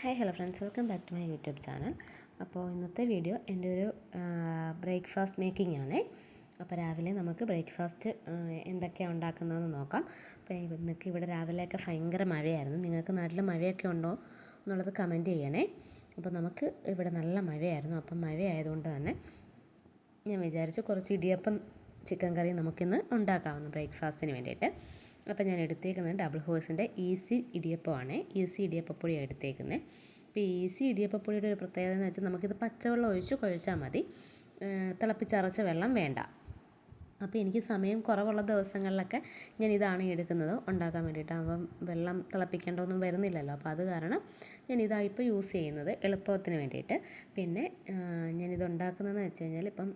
Hi hello friends, welcome back to my YouTube channel. അപ്പോൾ ഇന്നത്തെ video എൻ്റെ ഒരു ബ്രേക്ക്ഫാസ്റ്റ് മേക്കിംഗ് ആണ്. അപ്പോൾ രാവിലെ നമുക്ക് ബ്രേക്ക്ഫാസ്റ്റ് എന്തൊക്കെയാണ് ഉണ്ടാക്കുന്നതെന്ന് നോക്കാം. അപ്പോൾ ഇന്നൊക്കെ ഇവിടെ രാവിലെയൊക്കെ ഭയങ്കര മഴയായിരുന്നു. നിങ്ങൾക്ക് നാട്ടിൽ മഴയൊക്കെ ഉണ്ടോ എന്നുള്ളത് കമൻറ്റ് ചെയ്യണേ. അപ്പോൾ നമുക്ക് ഇവിടെ നല്ല മഴയായിരുന്നു. അപ്പം മഴയായതുകൊണ്ട് തന്നെ ഞാൻ വിചാരിച്ചു കുറച്ച് ഇടിയപ്പം ചിക്കൻ കറി നമുക്കിന്ന് ഉണ്ടാക്കാവുന്ന ബ്രേക്ക്ഫാസ്റ്റിന് വേണ്ടിയിട്ട്. അപ്പോൾ ഞാൻ എടുത്തേക്കുന്നത് ഡബിൾ ഹോഴ്സിൻ്റെ ഈസി ഇടിയപ്പമാണ്. ഈസി ഇടിയപ്പപ്പൊടിയാണ് എടുത്തേക്കുന്നത്. ഇപ്പോൾ ഈസി ഇടിയപ്പപ്പൊടിയുടെ ഒരു പ്രത്യേകത എന്ന് വെച്ചാൽ നമുക്കിത് പച്ചവെള്ളം ഒഴിച്ച് കുഴച്ചാൽ മതി, തിളപ്പിച്ചരച്ച വെള്ളം വേണ്ട. അപ്പോൾ എനിക്ക് സമയം കുറവുള്ള ദിവസങ്ങളിലൊക്കെ ഞാൻ ഇതാണ് എടുക്കുന്നത് ഉണ്ടാക്കാൻ വേണ്ടിയിട്ട്. അപ്പം വെള്ളം തിളപ്പിക്കേണ്ടതൊന്നും വരുന്നില്ലല്ലോ. അപ്പോൾ അത് കാരണം ഞാൻ ഇതാണ് ഇപ്പോൾ യൂസ് ചെയ്യുന്നത് എളുപ്പത്തിന് വേണ്ടിയിട്ട്. പിന്നെ ഞാനിത് ഉണ്ടാക്കുന്നതെന്ന് വെച്ച് കഴിഞ്ഞാൽ ഇപ്പം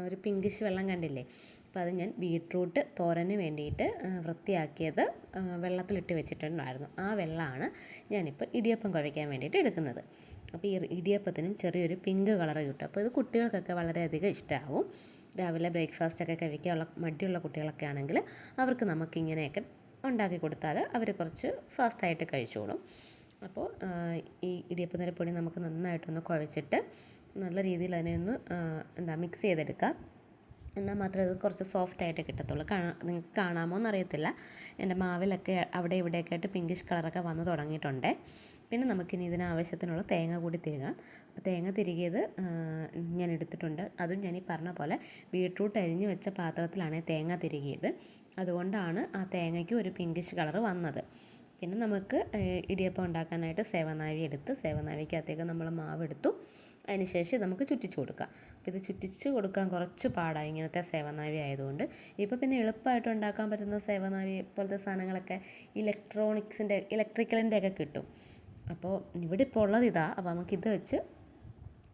ഒരു പിങ്കിഷ് വെള്ളം കണ്ടില്ലേ, അപ്പോൾ അത് ഞാൻ ബീട്രൂട്ട് തോരന് വേണ്ടിയിട്ട് വൃത്തിയാക്കിയത് വെള്ളത്തിലിട്ട് വെച്ചിട്ടുണ്ടായിരുന്നു. ആ വെള്ളമാണ് ഞാനിപ്പോൾ ഇടിയപ്പം കുഴയ്ക്കാൻ വേണ്ടിയിട്ട് എടുക്കുന്നത്. അപ്പോൾ ഈ ഇടിയപ്പത്തിനും ചെറിയൊരു പിങ്ക് കളർ കിട്ടും. അപ്പോൾ ഇത് കുട്ടികൾക്കൊക്കെ വളരെയധികം ഇഷ്ടമാവും. രാവിലെ ബ്രേക്ക്ഫാസ്റ്റൊക്കെ കഴിക്കാനുള്ള മടിയുള്ള കുട്ടികളൊക്കെ ആണെങ്കിൽ അവർക്ക് നമുക്കിങ്ങനെയൊക്കെ ഉണ്ടാക്കി കൊടുത്താൽ അവർ കുറച്ച് ഫാസ്റ്റായിട്ട് കഴിച്ചോളും. അപ്പോൾ ഈ ഇടിയപ്പത്തിൻ്റെ പൊടി നമുക്ക് നന്നായിട്ടൊന്ന് കുഴച്ചിട്ട് നല്ല രീതിയിൽ അതിനെ ഒന്ന് മിക്സ് ചെയ്തെടുക്കാം. എന്നാൽ മാത്രമേ ഇത് കുറച്ച് സോഫ്റ്റായിട്ട് കിട്ടത്തുള്ളൂ. നിങ്ങൾക്ക് കാണാമോ എന്നറിയത്തില്ല, എൻ്റെ മാവിലൊക്കെ അവിടെ ഇവിടെയൊക്കെ ആയിട്ട് പിങ്കിഷ് കളറൊക്കെ വന്നു തുടങ്ങിയിട്ടുണ്ട്. പിന്നെ നമുക്കിനി ഇതിനാവശ്യത്തിനുള്ള തേങ്ങ കൂടി തിരുകാം. അപ്പോൾ തേങ്ങ തിരികിയത് ഞാൻ എടുത്തിട്ടുണ്ട്. അതും ഞാൻ ഈ പറഞ്ഞ പോലെ ബീട്രൂട്ട് അരിഞ്ഞ് വെച്ച പാത്രത്തിലാണ് തേങ്ങ തിരികിയത്. അതുകൊണ്ടാണ് ആ തേങ്ങയ്ക്ക് ഒരു പിങ്കിഷ് കളർ വന്നത്. പിന്നെ നമുക്ക് ഇടിയപ്പം ഉണ്ടാക്കാനായിട്ട് സേവനാഴി എടുത്ത് സേവനാഴിക്കകത്തേക്ക് നമ്മൾ മാവെടുത്തു. അതിന് ശേഷം നമുക്ക് ചുറ്റിച്ച് കൊടുക്കാം. അപ്പോൾ ഇത് ചുറ്റിച്ച് കൊടുക്കാൻ കുറച്ച് പാടാണ് ഇങ്ങനത്തെ സേവനാഴി ആയതുകൊണ്ട്. ഇപ്പോൾ പിന്നെ എളുപ്പമായിട്ട് ഉണ്ടാക്കാൻ പറ്റുന്ന സേവനാഴി പോലത്തെ സാധനങ്ങളൊക്കെ ഇലക്ട്രിക്കലിൻ്റെ ഒക്കെ കിട്ടും. അപ്പോൾ ഇവിടെ ഇപ്പോൾ ഉള്ളത് ഇതാണ്. അപ്പോൾ നമുക്കിത് വെച്ച്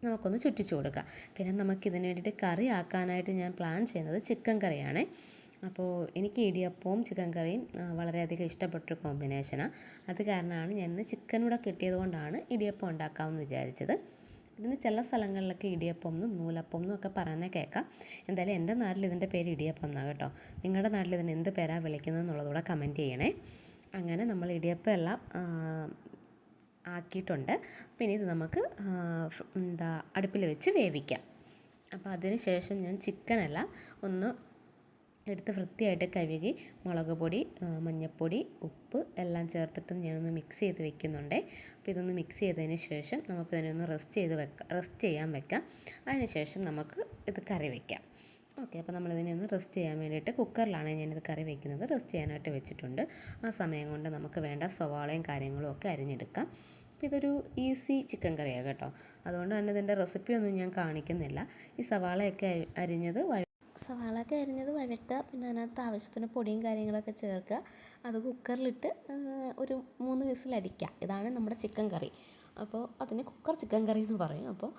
നമുക്കൊന്ന് ചുറ്റിച്ച് കൊടുക്കാം. പിന്നെ നമുക്കിതിന് വേണ്ടിയിട്ട് കറി ആക്കാനായിട്ട് ഞാൻ പ്ലാൻ ചെയ്യുന്നത് ചിക്കൻ കറിയാണ്. അപ്പോൾ എനിക്ക് ഇടിയപ്പവും ചിക്കൻ കറിയും വളരെയധികം ഇഷ്ടപ്പെട്ടൊരു കോമ്പിനേഷനാണ്. അത് കാരണമാണ് ഞാൻ ഇന്ന് ചിക്കൻ കൂടെ കിട്ടിയത് കൊണ്ടാണ് ഇടിയപ്പം ഉണ്ടാക്കാമെന്ന് വിചാരിച്ചത്. ഇതിന് ചില സ്ഥലങ്ങളിലൊക്കെ ഇടിയപ്പം എന്നും നൂലപ്പം എന്നും ഒക്കെ പറയുന്നത് കേൾക്കാം. എന്തായാലും എൻ്റെ നാട്ടിൽ ഇതിൻ്റെ പേര് ഇടിയപ്പം എന്നാണ് കേട്ടോ. നിങ്ങളുടെ നാട്ടിൽ ഇതിന് എന്ത് പേരാണ് വിളിക്കുന്നത് എന്നുള്ളതുകൂടെ കമൻറ്റ് ചെയ്യണേ. അങ്ങനെ നമ്മൾ ഇടിയപ്പം എല്ലാം ആക്കിയിട്ടുണ്ട്. പിന്നെ ഇത് നമുക്ക് അടുപ്പിൽ വെച്ച് വേവിക്കാം. അപ്പോൾ അതിന് ശേഷം ഞാൻ ചിക്കനെല്ലാം ഒന്ന് എടുത്ത് വൃത്തിയായിട്ട് കഴുകി മുളക് പൊടി, മഞ്ഞൾപ്പൊടി, ഉപ്പ് എല്ലാം ചേർത്തിട്ട് ഞാനൊന്ന് മിക്സ് ചെയ്ത് വെക്കുന്നുണ്ട്. അപ്പോൾ ഇതൊന്ന് മിക്സ് ചെയ്തതിന് ശേഷം നമുക്കിതിനെ ഒന്ന് റെസ്റ്റ് ചെയ്യാൻ വെക്കാം. അതിന് ശേഷം നമുക്ക് ഇത് കറി വയ്ക്കാം. ഓക്കെ, അപ്പോൾ നമ്മളിതിനെ ഒന്ന് റെസ്റ്റ് ചെയ്യാൻ വേണ്ടിയിട്ട് കുക്കറിലാണ് ഞാനിത് കറി വയ്ക്കുന്നത്. റെസ്റ്റ് ചെയ്യാനായിട്ട് വെച്ചിട്ടുണ്ട്. ആ സമയം കൊണ്ട് നമുക്ക് വേണ്ട സവാളയും കാര്യങ്ങളും ഒക്കെ അരിഞ്ഞെടുക്കാം. അപ്പോൾ ഇതൊരു ഈസി ചിക്കൻ കറിയാണ് കേട്ടോ. അതുകൊണ്ട് തന്നെ ഇതിൻ്റെ റെസിപ്പിയൊന്നും ഞാൻ കാണിക്കുന്നില്ല. ഈ സവാളയൊക്കെ അരിഞ്ഞത് വഴറ്റുക, പിന്നെ അതിനകത്ത് ആവശ്യത്തിന് പൊടിയും കാര്യങ്ങളൊക്കെ ചേർക്കുക. അത് കുക്കറിലിട്ട് ഒരു 3 വിസിലടിക്കുക. ഇതാണ് നമ്മുടെ ചിക്കൻ കറി. അപ്പോൾ അതിന് കുക്കർ ചിക്കൻ കറി എന്ന് പറയും. അപ്പോൾ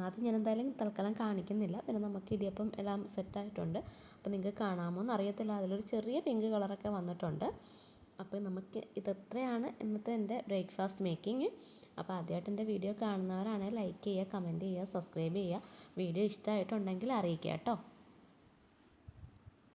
അത് ഞാൻ എന്തായാലും തൽക്കാലം കാണിക്കുന്നില്ല. പിന്നെ നമുക്ക് ഇടിയപ്പം എല്ലാം സെറ്റായിട്ടുണ്ട്. അപ്പോൾ നിങ്ങൾക്ക് കാണാമോ എന്ന് അറിയത്തില്ല, അതിലൊരു ചെറിയ പിങ്ക് കളറൊക്കെ വന്നിട്ടുണ്ട്. അപ്പോൾ നമുക്ക് ഇതെത്രയാണ് ഇന്നത്തെ എൻ്റെ ബ്രേക്ക്ഫാസ്റ്റ് മേക്കിംഗ്. അപ്പോൾ ആദ്യമായിട്ട് എൻ്റെ വീഡിയോ കാണുന്നവരാണെങ്കിൽ ലൈക്ക് ചെയ്യുക, കമൻറ്റ് ചെയ്യുക, സബ്സ്ക്രൈബ് ചെയ്യുക. വീഡിയോ ഇഷ്ടമായിട്ടുണ്ടെങ്കിൽ അറിയിക്കുക കേട്ടോ.